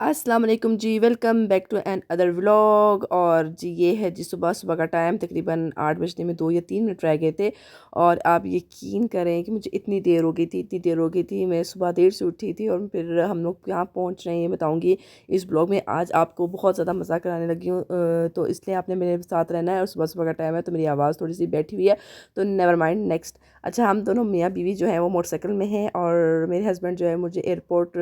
अस्सलाम वालेकुम जी, welcome back to another vlog. और जी ये है जी सुबह सुबह का टाइम, तकरीबन 8 बजने में 2 या 3 मिनट रह गए थे। और आप यकीन करें कि मुझे इतनी देर हो गई थी, इतनी देर हो गई थी, मैं सुबह देर से उठी थी। और फिर हम लोग यहाँ पहुँच रहे हैं, बताऊँगी इस ब्लॉग में। आज आपको बहुत ज़्यादा मज़ा कराने लगी हूँ, तो इसलिए आपने मेरे साथ रहना है। और सुबह सुबह का टाइम है तो मेरी आवाज़ थोड़ी सी बैठी हुई है, तो नेवर माइंड, नेक्स्ट। अच्छा, हम दोनों मियाँ बीवी जो है वो मोटरसाइकिल में हैं, और मेरे हस्बैंड जो है मुझे एयरपोर्ट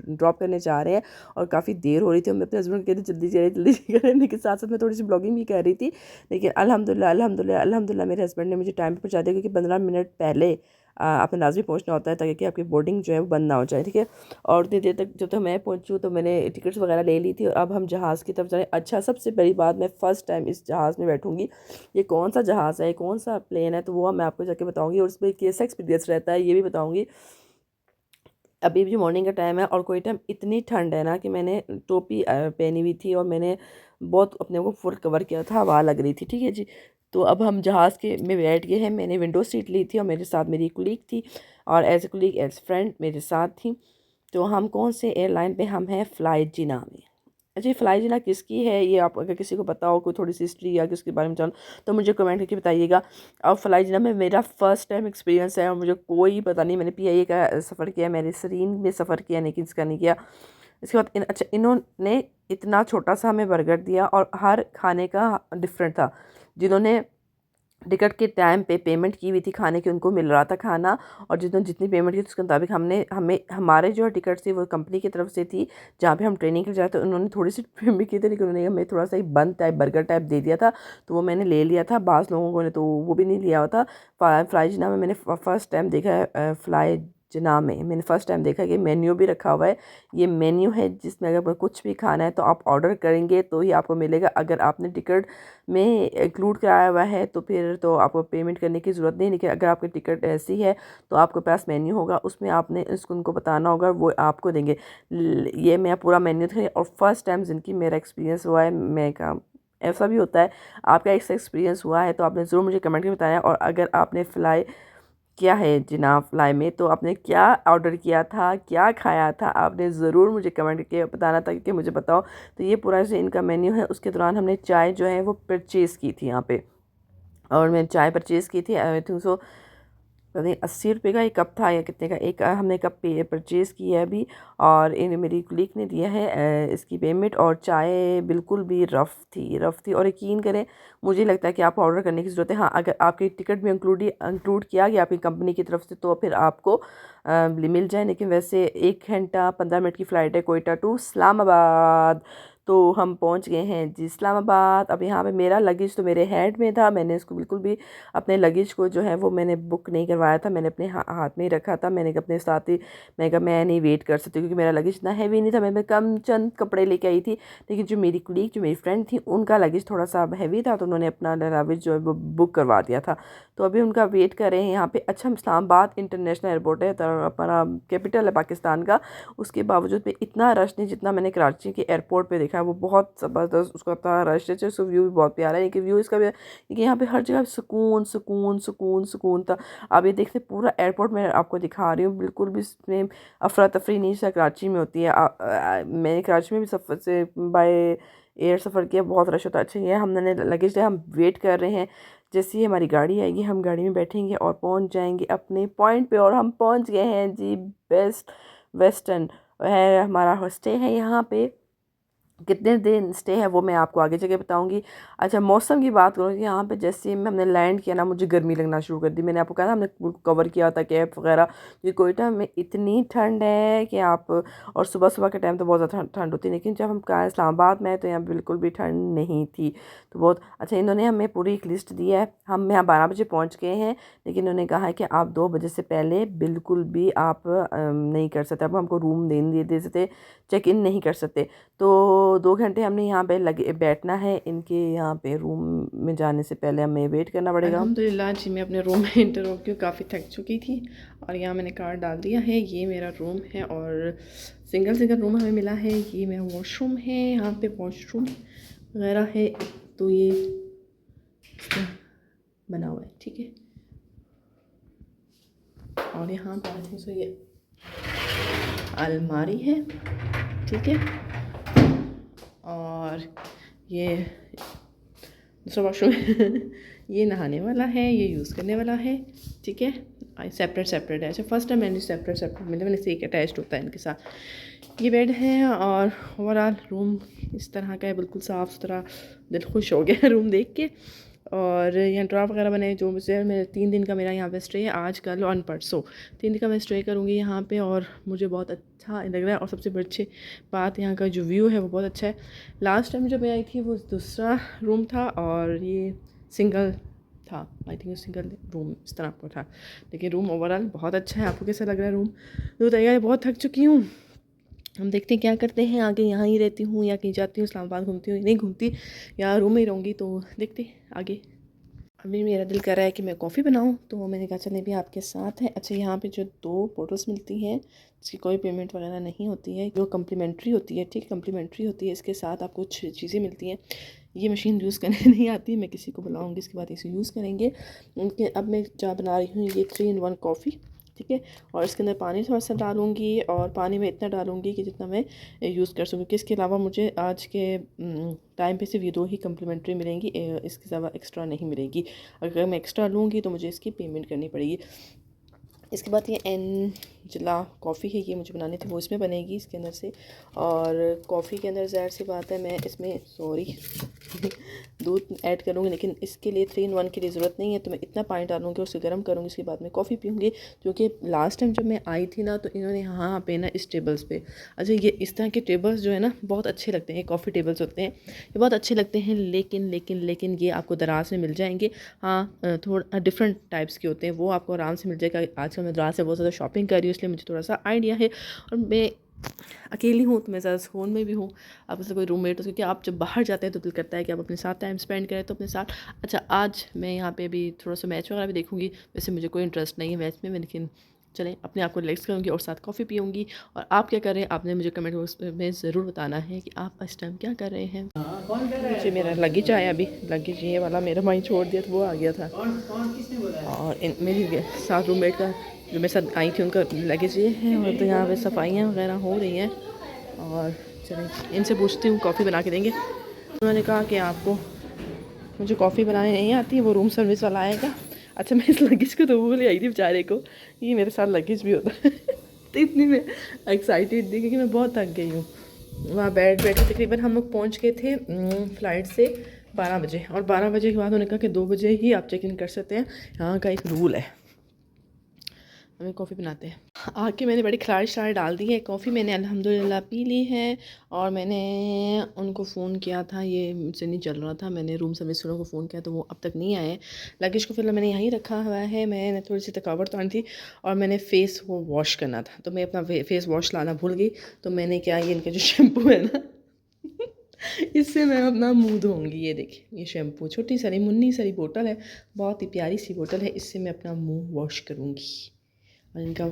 ड्रॉप करने जा रहे हैं। और काफ़ी देर हो रही थी, मैं अपने हस्बैंड कहती जल्दी चले जल्दी करें, लेकिन साथ साथ मैं थोड़ी सी ब्लॉगिंग भी कर रही थी। लेकिन अल्हम्दुलिल्लाह अल्हम्दुलिल्लाह अल्हम्दुलिल्लाह मेरे हस्बैंड ने मुझे टाइम पे पहुंचा दिया, क्योंकि 15 मिनट पहले अपने नाज़ पहुंचना होता है, ताकि कि आपकी बोर्डिंग जो है वो बंद ना हो जाए, ठीक है। और उतनी देर तक जब तक मैं पहुंचूँ तो मैंने टिकट्स वगैरह ले ली थी, और अब हम जहाज़ की तरफ जा रहे हैं। अच्छा, सबसे बड़ी बात, मैं फ़र्स्ट टाइम इस जहाज़ में बैठूंगी। ये कौन सा जहाज़ है, कौन सा प्लेन है, तो वो मैं आपको जाके बताऊँगी। और उसमें कैसा एक्सपीरियंस रहता है ये भी बताऊँगी। अभी भी मॉर्निंग का टाइम है, और कोई टाइम इतनी ठंड है ना कि मैंने टोपी पहनी हुई थी, और मैंने बहुत अपने को फुल कवर किया था, हवा लग रही थी, ठीक है जी। तो अब हम जहाज़ के में बैठ गए हैं। मैंने विंडो सीट ली थी, और मेरे साथ मेरी कुलीग थी, और as a colleague as friend मेरे साथ थी। तो हम कौन से एयरलाइन पे हम हैं, फ्लाई जिना में। अच्छा, ये फ्लाई जिना किसकी है, ये आप अगर किसी को पता हो, कोई थोड़ी सी हिस्ट्री या किसके बारे में जानो, तो मुझे कमेंट करके बताइएगा। और फ्लाई जिना में मेरा फ़र्स्ट टाइम एक्सपीरियंस है, और मुझे कोई पता नहीं। मैंने पीआईए का सफ़र किया, मैंने सरीन में सफ़र किया, लेकिन इसका नहीं किया। इसके बाद अच्छा, इन्होंने इतना छोटा सा हमें बर्गर दिया, और हर खाने का डिफरेंट था। जिन्होंने टिकट के टाइम पे पेमेंट की हुई थी खाने की, उनको मिल रहा था खाना। और जितने जितनी पेमेंट की थी उसके मुताबिक हमने हमें हमारे जो टिकट थी वो कंपनी की तरफ से थी, जहाँ पे हम ट्रेनिंग के लिए जाए, तो उन्होंने थोड़ी सी पेमेंट की थी, लेकिन उन्होंने हमें थोड़ा सा एक बंद टाइप बर्गर टाइप दे दिया था। तो वो मैंने ले लिया था, बाज़ लोगों को ने तो वो भी नहीं लिया होता। फ्लाई जिना में मैंने फ़र्स्ट टाइम देखा है, फ्लाई जिना में मैंने फ़र्स्ट टाइम देखा कि मेन्यू भी रखा हुआ है। ये मेन्यू है जिसमें अगर कुछ भी खाना है तो आप ऑर्डर करेंगे तो ही आपको मिलेगा। अगर आपने टिकट में इंक्लूड कराया हुआ है तो फिर तो आपको पेमेंट करने की ज़रूरत नहीं। लेकिन अगर आपकी टिकट ऐसी है तो आपके पास मेन्यू होगा, उसमें आपने इसको उनको बताना होगा, वो आपको देंगे। ये मैं पूरा मेन्यू था, और फर्स्ट टाइम जिनकी मेरा एक्सपीरियंस हुआ है। मैं का ऐसा भी होता है, आपका ऐसा एक्सपीरियंस हुआ है तो आपने ज़रूर मुझे कमेंट में बताया। और अगर आपने फ़्लाई किया है जिनाब फ्लाई में, तो आपने क्या ऑर्डर किया था, क्या खाया था, आपने ज़रूर मुझे कमेंट करके बताना था, कि मुझे बताओ। तो ये पूरा जो इनका मेन्यू है, उसके दौरान हमने चाय जो है वो परचेज़ की थी यहाँ पे। और मैं चाय परचेज़ की थी, आई थिंक सो पता नहीं 80 रुपये का एक कप था या कितने का, एक हमने कप पे परचेज़ किया है अभी। और इन मेरी कुलीग ने दिया है इसकी पेमेंट। और चाय बिल्कुल भी रफ़ थी। और यकीन करें, मुझे लगता है कि आपको ऑर्डर करने की ज़रूरत है। हाँ, अगर आपकी टिकट में इंक्लूड किया गया आपकी कंपनी की तरफ से, तो फिर आपको मिल जाए। लेकिन वैसे 1 घंटा 15 मिनट की फ़्लाइट है कोयटा टू इस्लामाबाद। तो हम पहुंच गए हैं जी इस्लामाबाद। अब यहाँ पे मेरा लगेज तो मेरे हैंड में था, मैंने इसको बिल्कुल भी अपने लगेज को जो है वो मैंने बुक नहीं करवाया था, मैंने अपने हाथ में ही रखा था। मैंने अपने साथ ही, मैं कहा मैं नहीं वेट कर सकती, क्योंकि मेरा लगेज इतना हैवी नहीं था। मैं कम चंद कपड़े लेके आई थी। लेकिन जो मेरी कुलीग, जो मेरी फ्रेंड थी, उनका लगेज थोड़ा सा हैवी था, तो उन्होंने अपना लगेज जो है वो बुक करवा दिया था। तो अभी उनका वेट कर रहे हैं यहाँ पे। अच्छा, इस्लामाबाद इंटरनेशनल एयरपोर्ट है, तो अपना कैपिटल है पाकिस्तान का। उसके बावजूद भी इतना रश नहीं जितना मैंने कराची के एयरपोर्ट पे देखा है। वो बहुत ज़बरदस्त उसका था रश है, उसका व्यू भी बहुत प्यारा है। लेकिन व्यू इसका भी, क्योंकि यहाँ पे हर जगह सुकून सुकून सुकून सुकून था। आप ये देखते पूरा एयरपोर्ट मैं आपको दिखा रही हूँ, बिल्कुल भी इसमें अफरा तफरी नहीं सा कराची में होती है। मैंने कराची में भी सफ़र से बाय एयर सफ़र किया, बहुत रश होता है। अच्छा, ये हमने लगेज है, हम वेट कर रहे हैं। जैसे ही हमारी गाड़ी आएगी हम गाड़ी में बैठेंगे और पहुंच जाएंगे अपने पॉइंट पे। और हम पहुंच गए हैं जी, बेस्ट वेस्टर्न है हमारा स्टे है यहाँ पे। कितने दिन स्टे है वो मैं आपको आगे जगह बताऊंगी। अच्छा, मौसम की बात करूँ, कि यहाँ पे जैसे ही हमने लैंड किया ना, मुझे गर्मी लगना शुरू कर दी। मैंने आपको कहा ना, हमने कवर किया था कैब वगैरह। क्योंकि कोयटा में इतनी ठंड है कि आप, और सुबह सुबह के टाइम तो बहुत ज़्यादा ठंड होती है। लेकिन जब हम कहा इस्लामाबाद में, तो यहाँ बिल्कुल भी ठंड नहीं थी। तो बहुत अच्छा, इन्होंने हमें पूरी एक लिस्ट दी है। हम यहाँ 12 बजे पहुँच गए हैं, लेकिन इन्होंने कहा है कि आप 2 बजे से पहले बिल्कुल भी आप नहीं कर सकते। अब हमको रूम दे सकते, चेक इन नहीं कर सकते। तो 2 घंटे हमने यहाँ पे लगे बैठना है। इनके यहाँ पे रूम में जाने से पहले हमें वेट करना पड़ेगा। अल्हम्दुलिल्लाह जी, मैं अपने रूम में इंटर हो गई, काफ़ी थक चुकी थी। और यहाँ मैंने कार्ड डाल दिया है, ये मेरा रूम है। और सिंगल सिंगल रूम हमें मिला है। ये मेरा वॉशरूम है, यहाँ पे वॉशरूम वगैरह है। तो ये बना हुआ है, ठीक है। और यहाँ पर ये अलमारी है, ठीक है। और ये दूसरा वॉशरूम ये नहाने वाला है, ये यूज़ करने वाला है, ठीक है। सेपरेट है। अच्छा फर्स्ट टाइम मैंने सेपरेट मैंने से एक अटैच्ड होता है इनके साथ। ये बेड है और ओवरऑल रूम इस तरह का है, बिल्कुल साफ़ सुथरा, दिल खुश हो गया रूम देख के। और यहाँ ड्रॉ वगैरह बने जो मुझे मेरे 3 दिन का मेरा यहाँ पे स्टे है, आज कल और परसों 3 दिन का मैं स्टे करूँगी यहाँ पे और मुझे बहुत अच्छा लग रहा है। और सबसे बड़ी अच्छी बात यहाँ का जो व्यू है वो बहुत अच्छा है। लास्ट टाइम जब मैं आई थी वो दूसरा रूम था और ये सिंगल था, आई थिंक सिंगल रूम इस तरह आपको था, लेकिन रूम ओवरऑल बहुत अच्छा है। आपको कैसा लग रहा है रूम? तो बताइएगा। बहुत थक चुकी हूँ, हम देखते हैं क्या करते हैं आगे। यहाँ ही रहती हूँ या कहीं जाती हूँ, इस्लामाबाद घूमती हूँ, नहीं घूमती, या रूम में ही रहूँगी, तो देखते हैं आगे। अभी मेरा दिल कर रहा है कि मैं कॉफ़ी बनाऊँ, तो मैंने कहा चलिए भी आपके साथ है। अच्छा यहाँ पे जो 2 बोटल्स मिलती हैं जिसकी कोई पेमेंट वगैरह नहीं होती है, जो कम्प्लीमेंट्री होती है, ठीक कम्प्लीमेंट्री होती है, इसके साथ आपको कुछ चीज़ें मिलती हैं। ये मशीन यूज़ करने नहीं आती, मैं किसी को बुलाऊँगी इसके बाद इसे यूज़ करेंगे। उनके अब मैं चाय बना रही हूँ, ये 3 in 1 कॉफ़ी, ठीक है। और इसके अंदर पानी थोड़ा सा डालूँगी और पानी में इतना डालूँगी कि जितना मैं यूज़ कर सकूँ, कि इसके अलावा मुझे आज के टाइम पे सिर्फ ये 2 ही कम्प्लीमेंट्री मिलेंगी, इसके अलावा एक्स्ट्रा नहीं मिलेगी। अगर मैं एक्स्ट्रा लूँगी तो मुझे इसकी पेमेंट करनी पड़ेगी। इसके बाद ये एंजेला कॉफ़ी है, ये मुझे बनानी थी, वो इसमें बनेगी इसके अंदर से। और कॉफ़ी के अंदर ज़ाहिर सी बात है मैं इसमें दूध ऐड करूँगी, लेकिन इसके लिए 3 in 1 के लिए ज़रूरत नहीं है, तो मैं इतना पानी डालूँगी और उसे गर्म करूँगी, उसके बाद में कॉफ़ी पीऊँगी। क्योंकि लास्ट टाइम जब मैं आई थी ना, तो इन्होंने यहाँ पे ना इस टेबल्स पे, अच्छा ये इस तरह के टेबल्स जो है ना बहुत अच्छे लगते हैं, कॉफ़ी टेबल्स होते हैं ये बहुत अच्छे लगते हैं, लेकिन ये आपको दराज में मिल जाएंगे। हाँ थोड़ा डिफरेंट टाइप्स के होते हैं, वो आपको आराम से मिल जाएगा। आजकल मैं दराज से बहुत ज़्यादा शॉपिंग कर रही हूँ, इसलिए मुझे थोड़ा सा आइडिया है। और मैं अकेली हूँ तो मैं ज़्यादा फ़ोन में भी हूँ, अब उससे कोई रूममेट हो, क्योंकि आप जब बाहर जाते हैं तो दिल करता है कि आप अपने साथ टाइम स्पेंड करें, तो अपने साथ। अच्छा आज मैं यहाँ पे अभी थोड़ा सा मैच वगैरह भी देखूँगी, वैसे मुझे कोई इंटरेस्ट नहीं है मैच में, लेकिन चलें अपने आप को रिलैक्स करूँगी और साथ कॉफ़ी पीऊँगी। और आप क्या कर रहे हैं आपने मुझे कमेंट बॉक्स में ज़रूर बताना है कि आप इस टाइम क्या कर रहे हैं। मुझे मेरा लगेज आया, अभी लगेज ये वाला मेरा भाई छोड़ दिया था, वो आ गया था। और मेरी साथ रूममेट का जो मेरे साथ आई थी उनका लगेज ये है। और तो यहाँ पे सफाइयाँ वगैरह हो रही हैं और चलें इनसे पूछती हूँ कॉफ़ी बना के देंगे। उन्होंने कहा कि आपको मुझे कॉफ़ी बनाने नहीं आती, वो रूम सर्विस वाला आएगा। अच्छा मैं इस लगेज को तो भूल आई थी बेचारे को, ये मेरे साथ लगेज भी होता है तो इतनी मैं एक्साइटेड थी क्योंकि मैं बहुत थक गई हूँ। वहाँ बैठे तकरीबन हम लोग पहुँच गए थे फ़्लाइट से 12 बजे, और 12 बजे के बाद उन्होंने कहा कि 2 बजे ही आप चेक इन कर सकते हैं, यहाँ का एक रूल है। हमें कॉफ़ी बनाते हैं। आके मैंने बड़ी खराश शरार डाल दी है, कॉफ़ी मैंने अल्हम्दुलिल्लाह पी ली है। और मैंने उनको फ़ोन किया था, ये मुझसे नहीं चल रहा था, मैंने रूम सर्विस वालों को फ़ोन किया तो वो अब तक नहीं आए। लगेज को फिलहाल मैंने यहीं रखा हुआ है, मैंने थोड़ी सी थकावट तो आई थी और मैंने फ़ेस वो वॉश करना था, तो मैं अपना फ़ेस वॉश लाना भूल गई। तो मैंने क्या, ये इनका जो शैम्पू है ना इससे मैं अपना मुँह धोऊँगी। ये देखिए ये शैम्पू, छोटी सारी मुन्नी सारी बोतल है, बहुत ही प्यारी सी बोतल है, इससे मैं अपना मुँह वॉश करूँगी। और इनका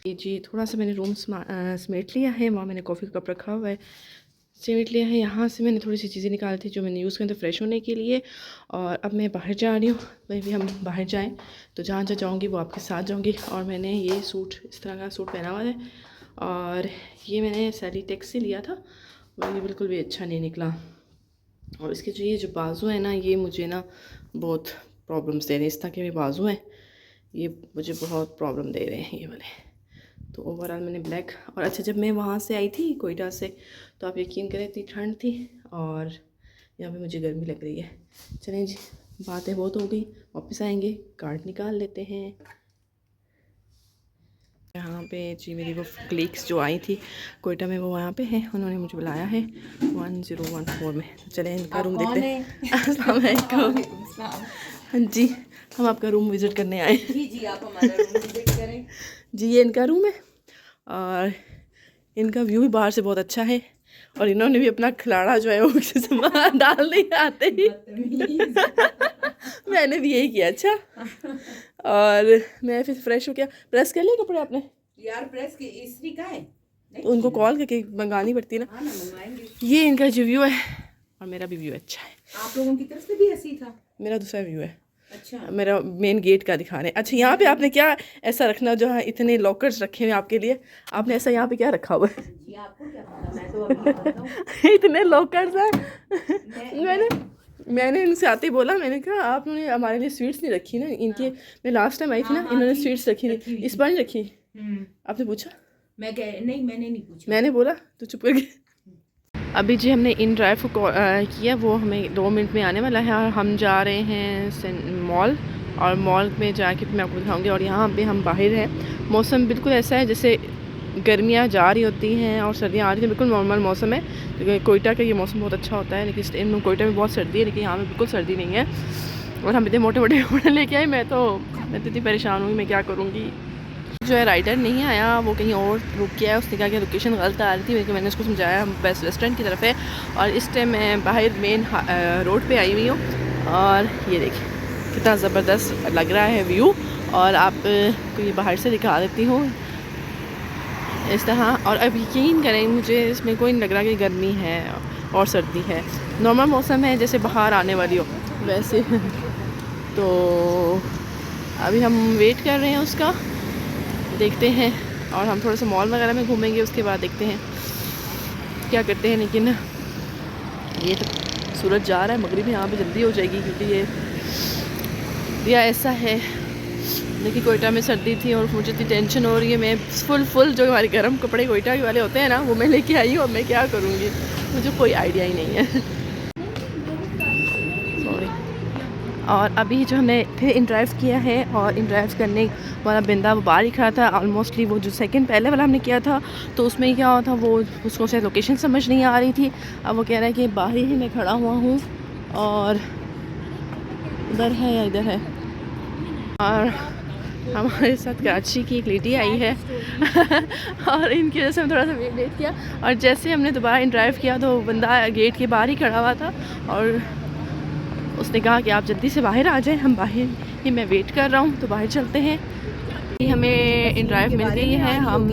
जी थोड़ा सा मैंने रूम समेट लिया है, वहाँ मैंने कॉफ़ी का कप रखा हुआ है, समेट लिया है। यहाँ से मैंने थोड़ी सी चीज़ें निकाली थी जो मैंने यूज़ करती फ्रेश होने के लिए। और अब मैं बाहर जा रही हूँ, वही भी हम बाहर जाएं तो जहाँ जहाँ जाऊँगी वो आपके साथ जाऊँगी। और मैंने ये सूट, इस तरह का सूट पहना हुआ है, और ये मैंने सैलीटेक्स से लिया था, वो ये बिल्कुल भी अच्छा नहीं निकला। और इसके जो ये जो बाजू है ना, ये मुझे ना बहुत प्रॉब्लम्स दे रहे हैं, इस तरह के बाजू हैं, ये मुझे बहुत प्रॉब्लम दे रहे हैं ये वाले। तो ओवरऑल मैंने ब्लैक। और अच्छा जब मैं वहाँ से आई थी कोयटा से, तो आप यकीन करें इतनी ठंड थी और यहाँ पे मुझे गर्मी लग रही है। चलें जी बातें बहुत हो गई, वापस आएंगे, कार्ड निकाल लेते हैं। यहाँ पे जी मेरी वो क्लिक्स जो आई थी कोयटा में, वो यहाँ पे है, उन्होंने मुझे बुलाया है 1014 में। चलें इनका रूम देखते हैं। अस्सलाम वालेकुम। हाँ जी हम आपका रूम विज़िट करने आए। जी आप हमारा रूम विज़िट करें। जी ये इनका रूम है और इनका व्यू भी बाहर से बहुत अच्छा है। और इन्होंने भी अपना खिलाड़ा जो है वो सामान डाल नहीं आते ही मैंने भी यही किया। अच्छा और मैं फिर फ्रेश हो गया। प्रेस कर लिए कपड़े आपने? यार प्रेस की इस्त्री का है तो उनको कॉल करके मंगानी पड़ती है ना। हाँ ना मंगवाएंगे। ये इनका जो व्यू है और मेरा भी व्यू अच्छा है। आप लोगों की तरफ से भी ऐसी था? मेरा दूसरा व्यू है। अच्छा। मेरा मेन गेट का दिखा रहे हैं। अच्छा, यहाँ पे आपने क्या ऐसा रखना जो है, इतने लॉकर्स रखे हुए आपके लिए, आपने ऐसा यहाँ पे क्या रखा हुआ है? जी आपको क्या पता, मैं तो अभी बताऊं। इतने लॉकर्स हैं। मैं मैंने इनसे आते ही बोला, मैंने कहा आपने हमारे लिए स्वीट्स नहीं रखी ना इनके। हाँ। मैं लास्ट टाइम आई थी ना, हाँ, इन्होंने थी, स्वीट्स रखी रखी थी, हुई इस थी। बार नहीं रखी। हम्म। आपने पूछा? नहीं, मैंने नहीं पूछा। मैंने बोला तो चुप कर गए। अभी जी हमने इन ड्राइव को किया, वो हमें 2 मिनट में आने वाला है और हम जा रहे हैं मॉल। और मॉल में जाके मैं आपको दिखाऊंगी। और यहाँ पे हम बाहर हैं, मौसम बिल्कुल ऐसा है जैसे गर्मियाँ जा रही होती हैं और सर्दियाँ आ रही हैं, बिल्कुल नॉर्मल मौसम है। क्योंकि कोयटा का ये मौसम बहुत अच्छा होता है, लेकिन इन कोयटा में बहुत सर्दी है, लेकिन यहाँ पे बिल्कुल सर्दी नहीं है। और हम इतने मोटे मोटे कपड़े लेके आए, मैं तो इतनी परेशान हुई, मैं क्या करूँगी। जो है राइडर नहीं आया, वो कहीं और रुक गया है। उसने कहा कि लोकेशन गलत आ रही थी, लेकिन मैंने उसको समझाया हम बेस्ट रेस्टोरेंट की तरफ है। और इस टाइम मैं बाहर मेन रोड पे आई हुई हूँ। और ये देखिए कितना ज़बरदस्त लग रहा है व्यू। और आप को ये बाहर से दिखा देती हूँ इस तरह। और अब यकीन करें, मुझे इसमें कोई नहीं लग रहा कि गर्मी है और सर्दी है, नॉर्मल मौसम है जैसे बाहर आने वाली हो वैसे। तो अभी हम वेट कर रहे हैं उसका, देखते हैं। और हम थोड़ा सा मॉल वगैरह में घूमेंगे, उसके बाद देखते हैं क्या करते हैं। लेकिन ये तो सूरज जा रहा है, मगरिब यहाँ पे जल्दी हो जाएगी, क्योंकि ये ऐसा है। देखिए कोयटा में सर्दी थी और मुझे इतनी टेंशन हो रही है। मैं फुल जो हमारे गर्म कपड़े कोयटा के वाले होते हैं ना, वो मैं लेके आई हूँ। अब मैं क्या करूँगी, मुझे कोई आइडिया ही नहीं है। सॉरी। और अभी जो हमने फिर इन ड्राइव किया है, और इन ड्राइव करने वाला बंदा वो बाहर ही खड़ा था ऑलमोस्टली। वो जो सेकंड पहले वाला हमने किया था, तो उसमें क्या हुआ था, वो उसको शायद लोकेशन समझ नहीं आ रही थी। अब वो कह रहा है कि बाहर ही मैं खड़ा हुआ हूँ, और उधर है या इधर है। और हमारे साथ कराची की एक लेडी आई है और इनकी वजह से हम थोड़ा सा वेट किया। और जैसे हमने दोबारा इन ड्राइव किया, तो बंदा गेट के बाहर ही खड़ा हुआ था, और उसने कहा कि आप जल्दी से बाहर आ जाएं, हम बाहर ही मैं वेट कर रहा हूँ, तो बाहर चलते हैं। हमें इन ड्राइव मिल गई है, हम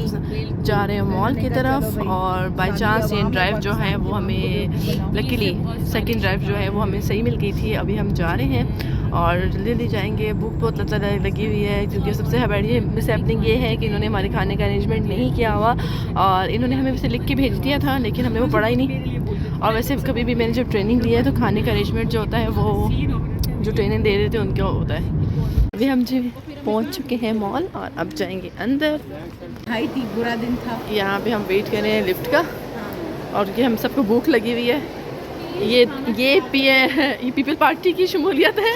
जा रहे हैं मॉल की तरफ। और बाय चांस ये इन ड्राइव जो है वो हमें लकीली सेकंड ड्राइव जो है वो हमें सही मिल गई थी। अभी हम जा रहे हैं और जल्दी जल्दी जाएंगे। भूख बहुत ज़्यादा लगी हुई है, क्योंकि सबसे बड़ी मिसहैपनिंग ये है कि इन्होंने हमारे खाने का अरेंजमेंट नहीं किया हुआ। और इन्होंने हमें वैसे लिख के भेज दिया था, लेकिन हमने वो पढ़ा ही नहीं। और वैसे कभी भी मैंने जब ट्रेनिंग लिया है, तो खाने का अरेंजमेंट जो होता है वो जो ट्रेनिंग दे रहे थे उनका होता है। अभी हम जी पहुंच चुके हैं मॉल, और अब जाएंगे अंदर। हाई थी, बुरा दिन था। यहाँ पे हम वेट कर रहे हैं लिफ्ट का, और ये हम सबको भूख लगी हुई है। ये पीपल पार्टी की शमूलियत है,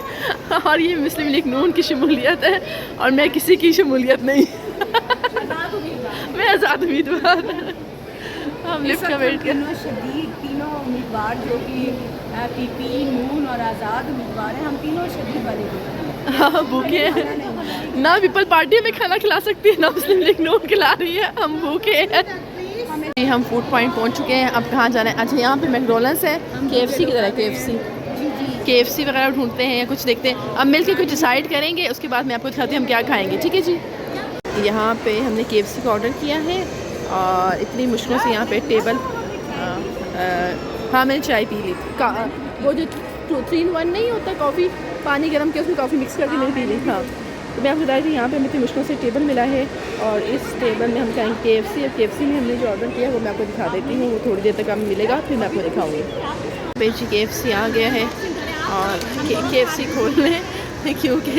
और ये मुस्लिम लीग नून की शमूलियत है, और मैं किसी की शमूलियत नहीं। मैं आज़ाद उम्मीदवार। हम लिफ्ट का वेट कर। तीनों उम्मीदवार जो कि पीपी नून और आज़ाद उम्मीदवार हैं, हम तीनों शदीद वाले हाँ भूखे हैं ना। पीपल पार्टी में खाना खिला सकती है ना, मुस्लिम लीग नून खिला रही है, हम भूखे हैं। हम फूड पॉइंट पहुंच चुके हैं, अब कहाँ जाना है? अच्छा, यहाँ पे मैकडोनल्ड्स है, KFC की तरह KFC वगैरह ढूंढते हैं या कुछ देखते हैं। अब मिल के कुछ डिसाइड करेंगे, उसके बाद मैं आपको दिखाती हूँ हम क्या खाएंगे। ठीक है जी। यहाँ पे हमने KFC का ऑर्डर किया है, और इतनी मुश्किलों से यहाँ पे टेबल। हाँ मैंने चाय पी ली, वो जो 2 3 1 नहीं होता कॉफ़ी, पानी गर्म किया उसमें कॉफ़ी मिक्स करके मैंने पी ली। हाँ, तो मैं आपको बता रही थी यहाँ पे हमें इतनी मुश्किलों से टेबल मिला है, और इस टेबल में हम खाएंगे KFC। और KFC में हमने जो ऑर्डर किया है वो मैं आपको दिखा देती हूँ, वो थोड़ी देर तक हमें मिलेगा, फिर मैं आपको दिखाऊँगी। बेची KFC आ गया है, और KFC खोल लें क्योंकि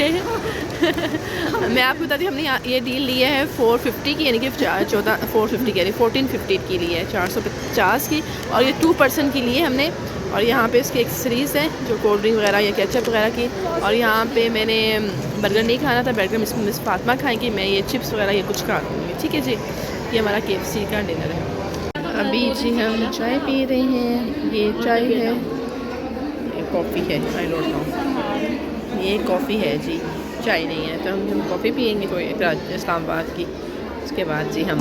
मैं आपको बताती हूँ, हमने ये डील लिया है 450 की, यानी कि 450 की, यानी 1450 की ली है, 450 की। और ये 2 पर्सन की लिए हमने। और यहाँ पे इसकी एक्सेसरीज़ हैं, जो कोल्ड ड्रिंक वगैरह या केचप वगैरह की। और यहाँ पे मैंने बर्गर नहीं खाना था, बर्गर मिस फातिमा खाएंगी, मैं ये चिप्स वगैरह ये कुछ खा लूँगी। ठीक है जी, ये हमारा KFC का डिनर है। अभी जी हम चाय पी रहे हैं, ये चाय है, ये कॉफ़ी है, आई डोंट नो, ये कॉफ़ी है जी, चाय नहीं है। तो हम कॉफ़ी पियेंगे कोई इस्लामाबाद की। उसके बाद जी हम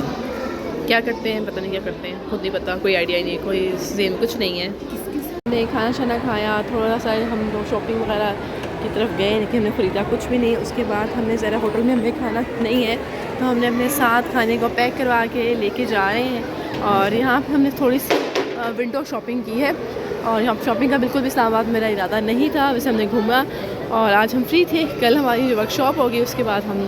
क्या करते हैं, पता नहीं क्या करते हैं, खुद नहीं पता, कोई आइडिया ही नहीं, कोई सेम कुछ नहीं है। हमने खाना शाना खाया, थोड़ा सा हम लोग शॉपिंग वगैरह की तरफ गए, लेकिन हमने ख़रीदा कुछ भी नहीं। उसके बाद हमने ज़रा होटल में हमें खाना नहीं है, तो हमने अपने साथ खाने को पैक करवा के लेके जा रहे हैं। और यहाँ पर हमने थोड़ी सी विंडो शॉपिंग की है, और यहाँ शॉपिंग का बिल्कुल भी इस्लामाबाद मेरा इरादा नहीं था, वैसे हमने घूमा और आज हम फ्री थे। कल हमारी वर्कशॉप होगी, उसके बाद हम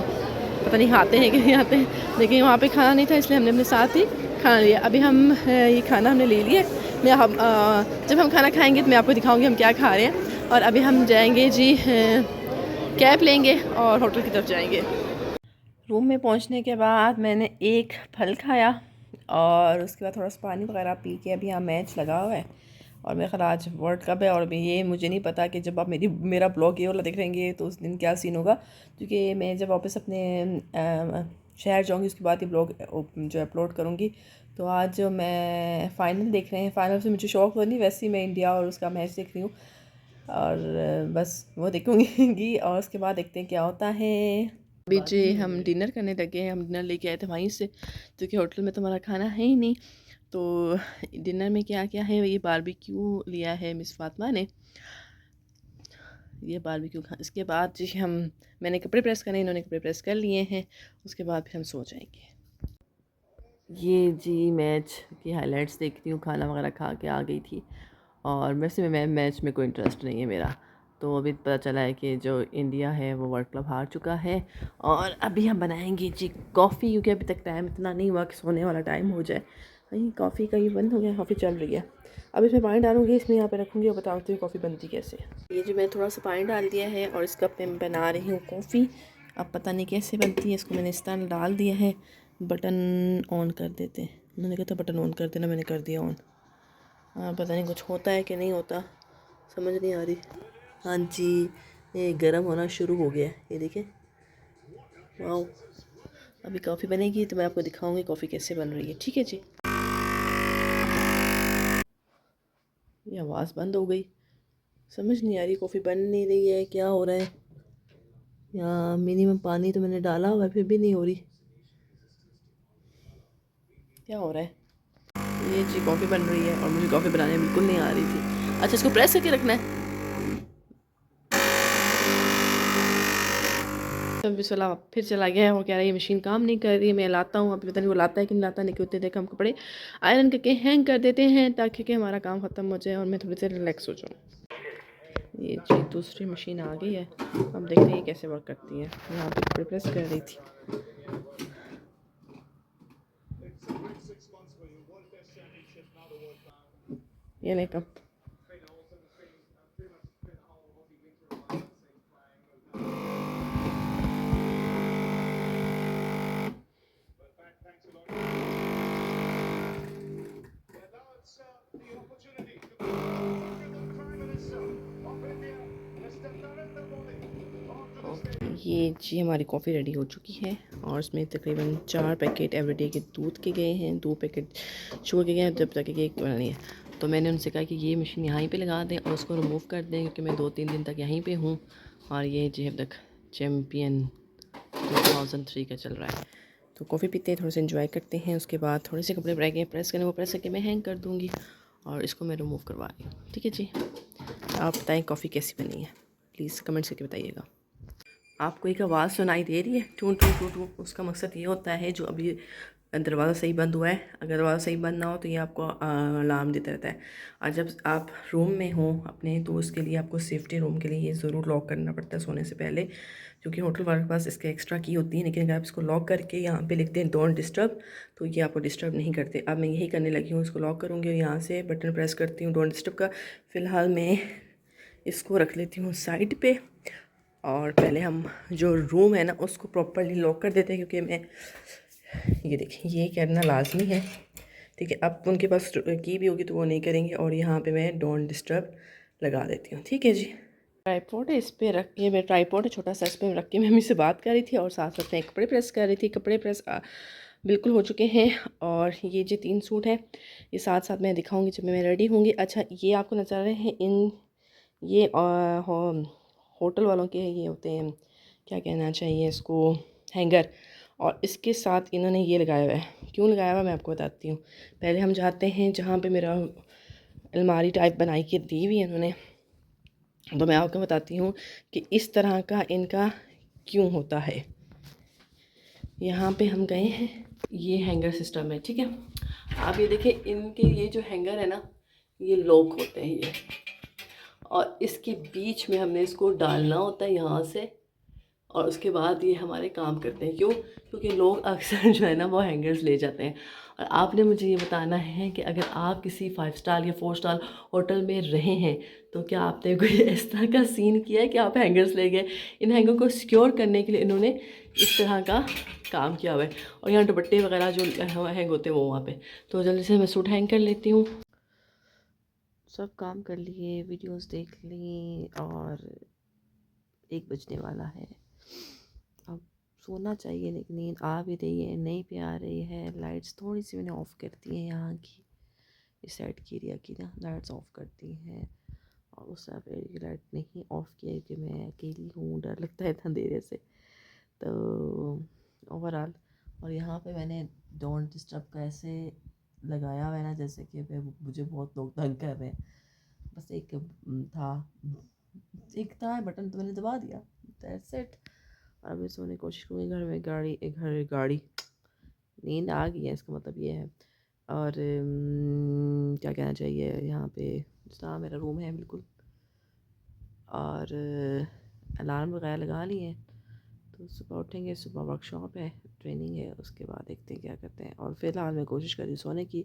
पता नहीं आते हैं कि नहीं आते हैं, लेकिन वहाँ पे खाना नहीं था इसलिए हमने अपने साथ ही खाना लिया। अभी हम ये खाना हमने ले लिया। जब हम खाना खाएंगे तो मैं आपको दिखाऊंगी हम क्या खा रहे हैं। और अभी हम जाएंगे जी, कैब लेंगे और होटल की तरफ जाएंगे। रूम में पहुंचने के बाद मैंने एक फल खाया और उसके बाद थोड़ा सा पानी वगैरह पी के अभी यहाँ मैच लगा हुआ है। और मेरा ख्याल आज वर्ल्ड कप है। और अभी ये मुझे नहीं पता कि जब आप मेरा ब्लॉग ये वाला देख रहेंगे तो उस दिन क्या सीन होगा, क्योंकि मैं जब वापस अपने शहर जाऊंगी उसके बाद ही ब्लॉग जो अपलोड करूँगी। तो आज जो मैं फ़ाइनल देख रहे हैं, फ़ाइनल से मुझे शौक तो नहीं, वैसे ही मैं इंडिया और उसका मैच देख रही हूँ। और बस वो देखूँगी और उसके बाद देखते हैं क्या होता है। अभी जी हम डिनर करने लगे हैं। हम डिनर लेके आए थे वहीं से, क्योंकि होटल में तो हमारा खाना है ही नहीं। तो डिनर में क्या क्या है, ये बारबेक्यू लिया है मिस फातिमा ने, ये बारबेक्यू खा। इसके बाद जी मैंने कपड़े प्रेस करने, इन्होंने कपड़े प्रेस कर लिए हैं। उसके बाद फिर हम सो जाएंगे। ये जी मैच की हाइलाइट्स देखती हूँ, खाना वगैरह खा के आ गई थी। और वैसे मैं मैच में कोई इंटरेस्ट नहीं है मेरा। तो अभी पता चला है कि जो इंडिया है वो वर्ल्ड कप हार चुका है। और अभी हम बनाएंगे जी कॉफ़ी, क्योंकि अभी तक टाइम इतना नहीं हुआ कि सोने वाला टाइम हो जाए। कहीं कॉफ़ी का ये बंद हो गया, कॉफ़ी चल रही है। अब इसमें पानी डालूंगी, इसमें यहाँ पे रखूँगी और बताऊँगी हूँ कॉफ़ी बनती कैसे है। ये जो मैं थोड़ा सा पानी डाल दिया है और इस कप में बना रही हूँ कॉफ़ी। अब पता नहीं कैसे बनती है, इसको मैंने इस तरह डाल दिया है। बटन ऑन कर देते हैं, उन्होंने कहा था बटन ऑन कर देना, मैंने कर दिया ऑन। हाँ पता नहीं कुछ होता है कि नहीं होता, समझ नहीं आ रही। हाँ जी, ये गर्म होना शुरू हो गया है, ये देखिए। वाह, अभी कॉफ़ी बनेगी तो मैं आपको दिखाऊंगी कॉफ़ी कैसे बन रही है। ठीक है जी। ये आवाज़ बंद हो गई, समझ नहीं आ रही, कॉफ़ी बन नहीं रही है, क्या हो रहा है। यहाँ मिनिमम पानी तो मैंने डाला हुआ है, फिर भी नहीं हो रही, क्या हो रहा है। ये जी कॉफ़ी बन रही है और मुझे कॉफ़ी बनाने बिल्कुल नहीं आ रही थी। अच्छा, इसको प्रेस करके रखना है। बिस्मिल्लाह, फिर चला गया है। वो कह रहा है ये मशीन काम नहीं कर रही है, मैं लाता हूँ। अभी पता नहीं वो लाता है कि नहीं लाता, नहीं कि उतने देर हम कपड़े आयरन करके हैंग कर देते हैं ताकि कि हमारा काम ख़त्म हो जाए और मैं थोड़ी देर रिलैक्स हो जाऊँ। ये जी दूसरी मशीन आ गई है, अब देखते हैं कैसे वर्क करती है। यहाँ पे कपड़े प्रेस कर रही थी। ये नहीं कप, ये जी हमारी कॉफ़ी रेडी हो चुकी है और इसमें तकरीबन 4 पैकेट एवरीडे के दूध के गए हैं, 2 पैकेट शुगर के गए हैं, जब तक केक बनानी है। तो मैंने उनसे कहा कि ये मशीन यहीं पे लगा दें और उसको रिमूव कर दें, क्योंकि मैं 2-3 दिन तक यहीं पे हूँ। और ये जी अब तक चैम्पियन 2003 का चल रहा है। तो कॉफ़ी पीते हैं, थोड़ा सा इन्जॉय करते हैं। उसके बाद थोड़े से कपड़े रह गए प्रेस करने, वो प्रेस करके मैं हैंग कर दूँगी और इसको मैं रिमूव करवा रही हूँ। ठीक है जी, आप बताएँ कॉफ़ी कैसी बनी है, प्लीज़ कमेंट्स करके बताइएगा। आपको एक आवाज़ सुनाई दे रही है, टू टू टू टू, उसका मकसद ये होता है जो अभी दरवाज़ा सही बंद हुआ है, अगर दरवाज़ा सही बंद ना हो तो ये आपको अलार्म देता रहता है। और जब आप रूम में हो अपने, तो उसके लिए आपको सेफ्टी रूम के लिए ये ज़रूर लॉक करना पड़ता है सोने से पहले, क्योंकि होटल वालों के पास इसके एक्स्ट्रा की होती है। लेकिन अगर आप इसको लॉक करके यहाँ पे लिखते हैं डोंट डिस्टर्ब, तो ये आपको डिस्टर्ब नहीं करते। अब मैं यही करने लगी हूँ, इसको लॉक करूँगी और यहाँ से बटन प्रेस करती हूँ डोंट डिस्टर्ब का। फ़िलहाल मैं इसको रख लेती हूँ साइड पे और पहले हम जो रूम है ना उसको प्रॉपरली लॉक कर देते हैं, क्योंकि मैं ये देखें ये करना लाजमी है। ठीक है, अब उनके पास की भी होगी तो वो नहीं करेंगे। और यहाँ पे मैं डोंट डिस्टर्ब लगा देती हूँ। ठीक है जी, ट्राईपॉड है, इस पर रख के, मैं ट्राईपॉड है छोटा सा, इस पर रख के मैं मम्मी से बात कर रही थी और साथ साथ में कपड़े प्रेस कर रही थी। कपड़े प्रेस बिल्कुल हो चुके हैं और ये जो 3 सूट है ये साथ साथ मैं दिखाऊंगी जब मैं रेडी होंगी। अच्छा, ये आपको नजर आ रहे हैं, ये होटल वालों के ये होते हैं, क्या कहना चाहिए इसको, हैंगर। और इसके साथ इन्होंने ये लगाया हुआ है, क्यों लगाया हुआ मैं आपको बताती हूँ। पहले हम जाते हैं जहाँ पे मेरा अलमारी टाइप बनाई के दी हुई है इन्होंने, तो मैं आपको बताती हूँ कि इस तरह का इनका क्यों होता है। यहाँ पे हम गए हैं, ये हैंगर सिस्टम है। ठीक है, आप ये देखें, इनके ये जो हैंगर है ना ये लॉक होते हैं ये, और इसके बीच में हमने इसको डालना होता है यहाँ से, और उसके बाद ये हमारे काम करते हैं। क्यों? क्योंकि लोग अक्सर जो है ना वो हैंगर्स ले जाते हैं। और आपने मुझे ये बताना है कि अगर आप किसी 5 स्टार या 4 स्टार होटल में रहे हैं तो क्या आपने कोई इस तरह का सीन किया है कि आप हैंगर्स ले गए? इन हैंगर को सिक्योर करने के लिए इन्होंने इस तरह का काम किया हुआ है। और यहाँ दुपट्टे वगैरह जो हैंग होते हैं वो वहाँ पे। तो जल्दी से मैं सूट हैंग कर लेती हूँ। सब काम कर लिए, वीडियोस देख ली और 1 बजने वाला है। अब सोना चाहिए लेकिन नींद आ भी रही है, नहीं भी आ रही है। लाइट्स थोड़ी सी मैंने ऑफ़ कर दी हैं, यहाँ की इस साइड की एरिया की ना लाइट्स ऑफ़ कर दी हैं, और उस साइड एरिया की लाइट नहीं ऑफ़ किया है क्योंकि मैं अकेली हूँ, डर लगता है इतना अंधेरे से। तो ओवरऑल, और यहाँ पे मैंने डोंट डिस्टर्ब का ऐसे लगाया हुआ है ना जैसे कि मुझे बहुत लोग तंग कर रहे हैं। बस था एक था बटन तो मैंने दबा दिया, दैट्स इट। और अभी सोने की कोशिश करूँगी। घर में गाड़ी नींद आ गई है, इसका मतलब ये है। और क्या कहना चाहिए, यहाँ पे जहाँ मेरा रूम है बिल्कुल, और अलार्म वगैरह लगा लिए हैं। तो सुबह उठेंगे, सुबह वर्कशॉप है, ट्रेनिंग है, उसके बाद देखते हैं क्या करते हैं। और फ़िलहाल मैं कोशिश कर रही हूँ सोने की।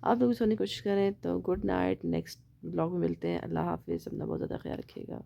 आप लोग भी सोने की कोशिश करें। तो गुड नाइट, नेक्स्ट ब्लॉग में मिलते हैं। अल्लाह हाफ़िज़, अपना बहुत ज़्यादा ख्याल रखिएगा।